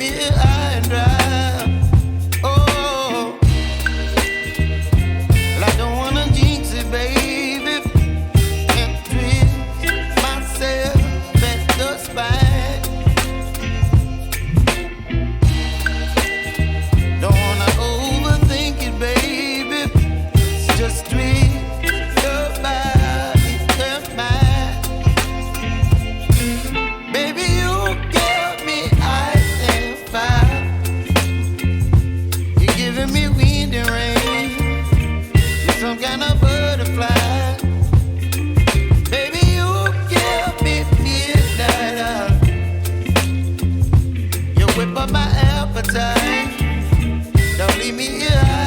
me high and dry. Oh, well, I don't wanna jinx it, baby, and twist myself at the spine. Don't wanna overthink it, baby. It's just twist your body and mine. Baby, you give me ice and fire. You're giving me wind and rain. You're some kind of butterfly. Baby, you give me midnight. You whip up my appetite. Don't leave me here.